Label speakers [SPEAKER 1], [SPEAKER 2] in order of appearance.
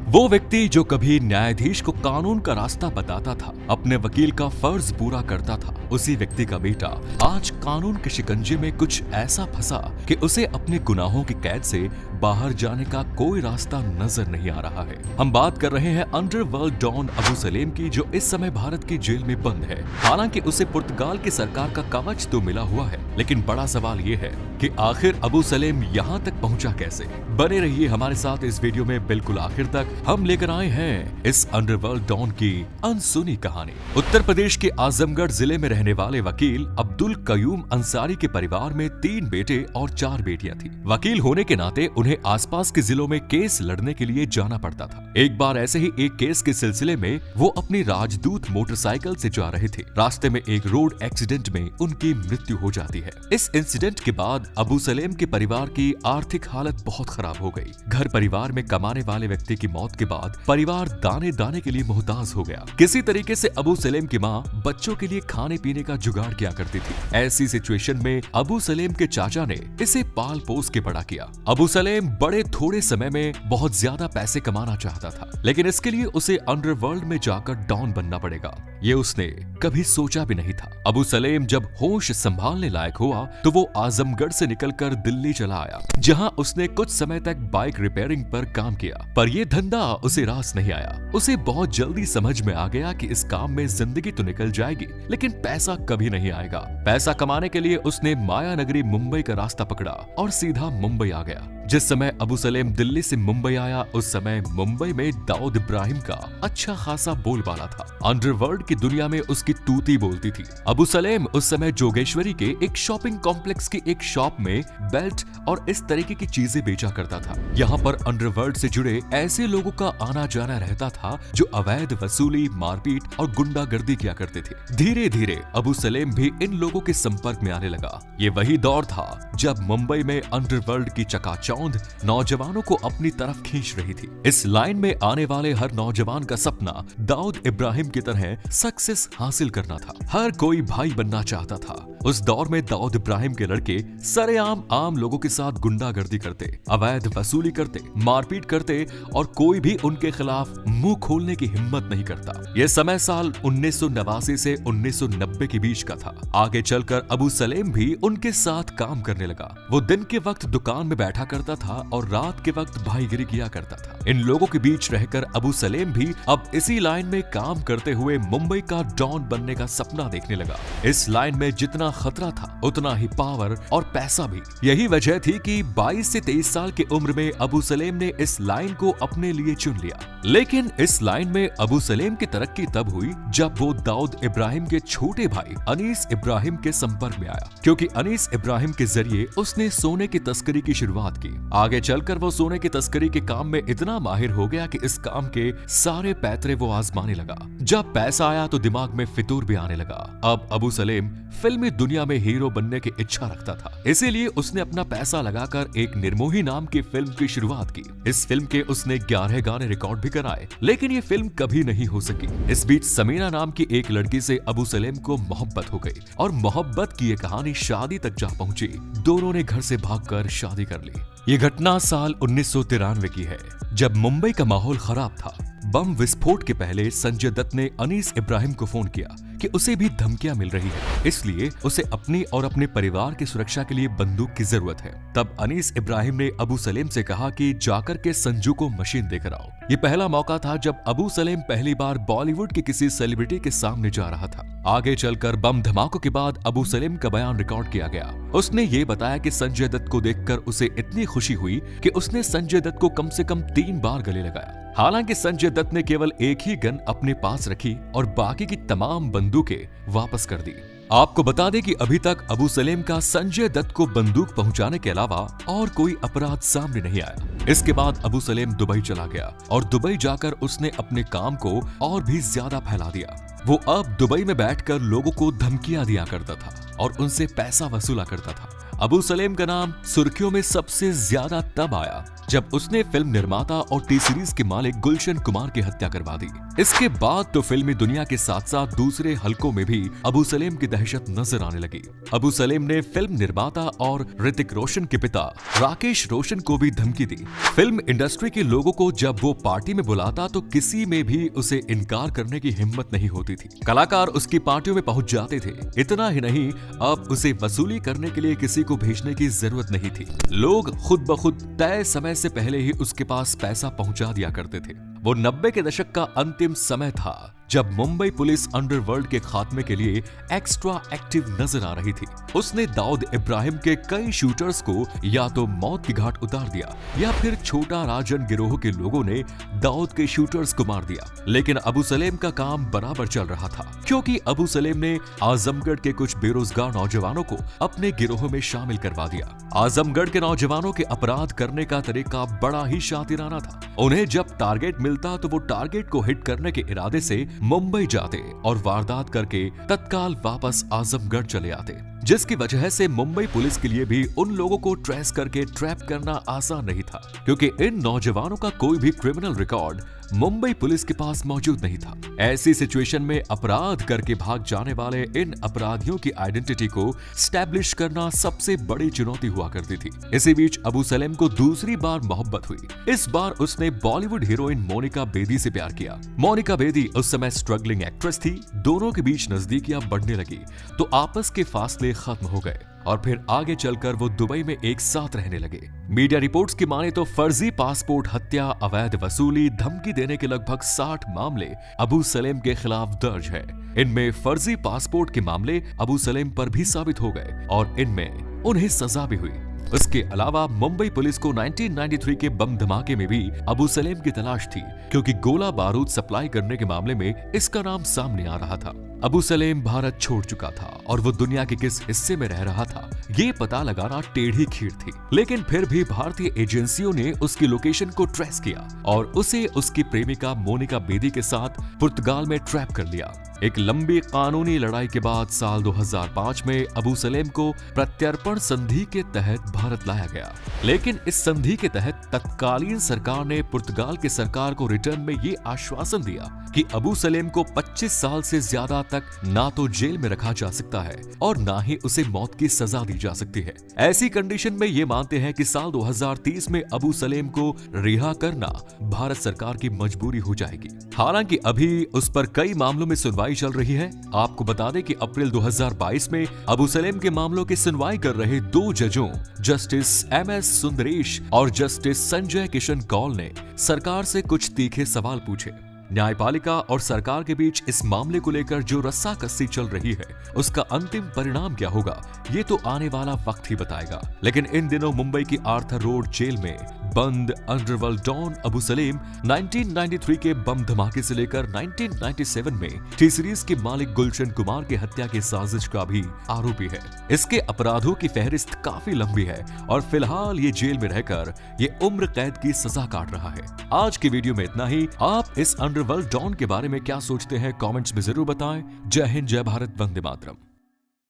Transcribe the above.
[SPEAKER 1] वो व्यक्ति जो कभी न्यायाधीश को कानून का रास्ता बताता था, अपने वकील का फर्ज पूरा करता था, उसी व्यक्ति का बेटा आज कानून के शिकंजे में कुछ ऐसा फंसा कि उसे अपने गुनाहों की कैद से बाहर जाने का कोई रास्ता नजर नहीं आ रहा है। हम बात कर रहे हैं अंडरवर्ल्ड डॉन अबू सलेम की, जो इस समय भारत की जेल में बंद है। हालांकि उसे पुर्तगाल की सरकार का कवच तो मिला हुआ है, लेकिन बड़ा सवाल ये है कि आखिर अबू सलेम यहाँ तक पहुँचा कैसे। बने रहिए हमारे साथ इस वीडियो में बिल्कुल आखिर तक। हम लेकर आए हैं इस अंडरवर्ल्ड डॉन की अनसुनी कहानी। उत्तर प्रदेश के आजमगढ़ जिले में रहने वाले वकील अब्दुल कयूम अंसारी के परिवार में 3 बेटे और 4 बेटियां थी। वकील होने के नाते उन्हें आसपास के जिलों में केस लड़ने के लिए जाना पड़ता था। एक बार ऐसे ही एक केस के सिलसिले में वो अपनी राजदूत मोटरसाइकिल से जा रहे थे। रास्ते में एक रोड एक्सीडेंट में उनकी मृत्यु हो जाती है। इस इंसिडेंट के बाद अबू सलेम के परिवार की आर्थिक हालत बहुत खराब हो गई। घर परिवार में कमाने वाले व्यक्ति की मौत के बाद परिवार दाने दाने के लिए मोहताज हो गया। किसी तरीके से अबू सलेम की माँ बच्चों के लिए खाने पीने का जुगाड़ किया करती थी। ऐसी सिचुएशन में अबू सलेम के चाचा ने इसे पाल पोस के बड़ा किया। अबू सलेम बड़े थोड़े समय में बहुत ज्यादा पैसे कमाना चाहता था, लेकिन इसके लिए उसे अंडरवर्ल्ड में जाकर डॉन बनना पड़ेगा। ये उसने कभी सोचा भी नहीं था। अबू सलेम जब होश संभालने लायक हुआ तो वो आजमगढ़ से निकलकर दिल्ली चला आया, जहां उसने कुछ समय तक बाइक रिपेयरिंग पर काम किया। पर यह धंधा उसे रास नहीं आया। उसे बहुत जल्दी समझ में आ गया कि इस काम में जिंदगी तो निकल जाएगी, लेकिन पैसा कभी नहीं आएगा। पैसा कमाने के लिए उसने माया नगरी मुंबई का रास्ता पकड़ा और सीधा मुंबई आ गया। जिस समय अबू सलेम दिल्ली से मुंबई आया, उस समय मुंबई में दाऊद इब्राहिम का अच्छा खासा बोलबाला था। अंडरवर्ल्ड की दुनिया में उसकी तूती बोलती थी। अबू सलेम उस समय जोगेश्वरी के एक शॉपिंग कॉम्प्लेक्स की एक शॉप में बेल्ट और इस तरीके की चीजें बेचा करता था। यहाँ पर अंडरवर्ल्ड से जुड़े ऐसे लोगों का आना जाना रहता था जो अवैध वसूली, मारपीट और गुंडागर्दी किया करते थे। धीरे धीरे अबू सलेम भी इन लोगों के संपर्क में आने लगा। ये वही दौर था जब मुंबई में अंडरवर्ल्ड की चकाचौंध नौजवानों को अपनी तरफ खींच रही थी। इस लाइन में आने वाले हर नौजवान का सपना दाऊद इब्राहिम की तरह सक्सेस हासिल करना था। हर कोई भाई बनना चाहता था। उस दौर में दाऊद इब्राहिम के लड़के सरेआम आम लोगों के साथ गुंडागर्दी करते, अवैध वसूली करते, मारपीट करते और कोई भी उनके खिलाफ मुंह खोलने की हिम्मत नहीं करता। यह समय साल 1989 से 1990 के बीच का था। आगे चलकर अबू सलेम भी उनके साथ काम करने लगा। वो दिन के वक्त दुकान में बैठा करता था और रात के वक्त भाईगिरी किया करता था। इन लोगों के बीच रहकर अबू सलेम भी अब इसी लाइन में काम करते हुए मुंबई का डॉन बनने का सपना देखने लगा। इस लाइन में जितना खतरा था, उतना ही पावर और पैसा भी। यही वजह थी कि 22 से 23 साल की उम्र में अबू सलेम ने इस लाइन को अपने लिए चुन लिया। लेकिन इस लाइन में अबू सलेम की तरक्की तब हुई जब वो दाऊद इब्राहिम के छोटे भाई अनीस इब्राहिम के संपर्क में आया, क्योंकि अनीस इब्राहिम के जरिए उसने सोने की तस्करी की शुरुआत की। आगे चलकर वो सोने की तस्करी के काम में इतना माहिर हो गया कि इस काम के सारे पैतरे वो आजमाने लगा। जब पैसा आया तो दिमाग में फितूर भी आने लगा। अब अबू सलेम फिल्मी दुनिया में हीरो बनने की इच्छा रखता था, इसीलिए उसने अपना पैसा लगाकर एक निर्मोही नाम की फिल्म की शुरुआत की। इस फिल्म के उसने 11 गाने रिकॉर्ड भी कराए, लेकिन ये फिल्म कभी नहीं हो सकी। इस बीच समीना नाम की एक लड़की से अबू सलेम को मोहब्बत हो गई और मोहब्बत की ये कहानी शादी तक जा पहुंची। दोनों ने घर से भागकर शादी कर ली। ये घटना साल 1993 की है, जब मुंबई का माहौल खराब था। बम विस्फोट के पहले संजय दत्त ने अनीस इब्राहिम को फोन किया कि उसे भी धमकियां मिल रही है, इसलिए उसे अपनी और अपने परिवार की सुरक्षा के लिए बंदूक की जरूरत है। तब अनीस इब्राहिम ने अबू सलेम से कहा कि जाकर के संजू को मशीन देकर आओ। ये पहला मौका था जब अबू सलेम पहली बार बॉलीवुड के किसी सेलिब्रिटी के सामने जा रहा था। आगे चलकर बम धमाकों के बाद अबू सलेम का बयान रिकॉर्ड किया गया। उसने ये बताया कि संजय दत्त को देखकर उसे इतनी खुशी हुई कि उसने संजय दत्त को कम से कम 3 बार गले लगाया। हालांकि संजय दत्त ने केवल एक ही गन अपने पास रखी और बाकी की तमाम बंदूकें वापस कर दी। आपको बता दें कि अभी तक अबू सलेम का संजय दत्त को बंदूक पहुंचाने के अलावा और कोई अपराध सामने नहीं आया। इसके बाद अबू सलेम दुबई चला गया और दुबई जाकर उसने अपने काम को और भी ज्यादा फैला दिया। वो अब दुबई में बैठकर लोगों को धमकियां दिया करता था और उनसे पैसा वसूला करता था। अबू सलेम का नाम सुर्खियों में सबसे ज्यादा तब आया जब उसने फिल्म निर्माता और टी सीरीज के मालिक गुलशन कुमार की हत्या करवा दी। इसके बाद तो फिल्मी दुनिया के साथ साथ दूसरे हलकों में भी अबू सलेम की दहशत नजर आने लगी। अबू सलेम ने फिल्म निर्माता और ऋतिक रोशन के पिता राकेश रोशन को भी धमकी दी। फिल्म इंडस्ट्री के लोगों को जब वो पार्टी में बुलाता तो किसी में भी उसे इनकार करने की हिम्मत नहीं होती थी। कलाकार उसकी पार्टियों में पहुंच जाते थे। इतना ही नहीं, अब उसे वसूली करने के लिए किसी को भेजने की जरूरत नहीं थी। लोग खुद ब खुद तय समय से पहले ही उसके पास पैसा पहुंचा दिया करते थे। वो 90 के दशक का अंतिम समय था जब मुंबई पुलिस अंडरवर्ल्ड के खात्मे के लिए एक्स्ट्रा एक्टिव नजर आ रही थी। उसने दाऊद इब्राहिम के कई शूटर्स को या तो मौत की घाट उतार दिया या फिर छोटा राजन गिरोह के लोगों ने दाऊद के शूटर्स को मार दिया। लेकिन अबू सलेम का काम बराबर चल रहा था, क्योंकि अबू सलेम ने आजमगढ़ के कुछ बेरोजगार नौजवानों को अपने गिरोह में शामिल करवा दिया। आजमगढ़ के नौजवानों के अपराध करने का तरीका बड़ा ही शातिराना था। उन्हें जब टारगेट मिलता तो वो टारगेट को हिट करने के इरादे से मुंबई जाते और वारदात करके तत्काल वापस आजमगढ़ चले आते, जिसकी वजह से मुंबई पुलिस के लिए भी उन लोगों को ट्रेस करके ट्रैप करना आसान नहीं था, क्योंकि इन नौजवानों का कोई भी क्रिमिनल रिकॉर्ड मुंबई पुलिस के पास मौजूद नहीं था। ऐसी सिचुएशन में अपराध करके भाग जाने वाले इन अपराधियों की आइडेंटिटी को स्टैब्लिश करना सबसे बड़ी चुनौती हुआ करती थी। इसी बीच अबू सलेम को दूसरी बार मोहब्बत हुई। इस बार उसने बॉलीवुड हीरोइन मोनिका बेदी से प्यार किया। मोनिका बेदी उस समय स्ट्रगलिंग एक्ट्रेस थी। दोनों के बीच नजदीकियां बढ़ने लगी तो आपस के फासले खत्म हो गए और फिर आगे चलकर वो दुबई में एक साथ रहने लगे। मीडिया रिपोर्ट्स की माने तो फर्जी पासपोर्ट हत्या, अवैध वसूली, धमकी देने के लगभग 60 मामले अबू सलेम के खिलाफ दर्ज है। इनमें फर्जी पासपोर्ट के मामले अबू सलेम पर भी साबित हो गए और इनमें उन्हें सजा भी हुई। उसके अलावा मुंबई पुलिस को 1993 के बम धमाके में भी अबू सलेम की तलाश थी, क्योंकि गोला बारूद सप्लाई करने के मामले में इसका नाम सामने आ रहा था। अबू सलेम भारत छोड़ चुका था और वो दुनिया के किस हिस्से में रह रहा था ये पता लगाना टेढ़ी खीर थी। लेकिन फिर भी भारतीय एजेंसियों ने उसकी लोकेशन को ट्रेस किया और उसे उसकी प्रेमिका मोनिका बेदी के साथ पुर्तगाल में ट्रैप कर लिया। एक लंबी कानूनी लड़ाई के बाद साल 2005 में अबू सलेम को प्रत्यर्पण संधि के तहत भारत लाया गया। लेकिन इस संधि के तहत तत्कालीन सरकार ने पुर्तगाल की सरकार को रिटर्न में ये आश्वासन दिया कि अबू सलेम को 25 साल से ज्यादा तक ना तो जेल में रखा जा सकता है और ना ही उसे मौत की सजा दी जा सकती है। ऐसी कंडीशन में ये मानते हैं कि साल 2030 में अबू सलेम को रिहा करना भारत सरकार की मजबूरी हो जाएगी। हालांकि अभी उस पर कई मामलों में सुनवाई चल रही है। आपको बता दें कि अप्रैल 2022 में अबू सलेम के मामलों की सुनवाई कर रहे 2 जजों जस्टिस MS सुंदरेश और जस्टिस संजय किशन कौल ने सरकार से कुछ तीखे सवाल पूछे। न्यायपालिका और सरकार के बीच इस मामले को लेकर जो रस्साकस्सी चल रही है उसका अंतिम परिणाम क्या होगा ये तो आने वाला वक्त ही बताएगा। लेकिन इन दिनों मुंबई की आर्थर रोड जेल में बंद अंडरवर्ल्ड डॉन अबू सलेम 1993 के बम धमाके से लेकर 1997 में टी सीरीज के मालिक गुलशन कुमार की हत्या की साजिश का भी आरोपी है। इसके अपराधों की फहरिस्त काफी लंबी है और फिलहाल ये जेल में रहकर ये उम्र कैद की सजा काट रहा है। आज की वीडियो में इतना ही। आप इस अंडरवर्ल्ड डॉन के बारे में क्या सोचते हैं कमेंट्स में जरूर बताएं। जय हिंद, जय भारत, वंदे मातरम।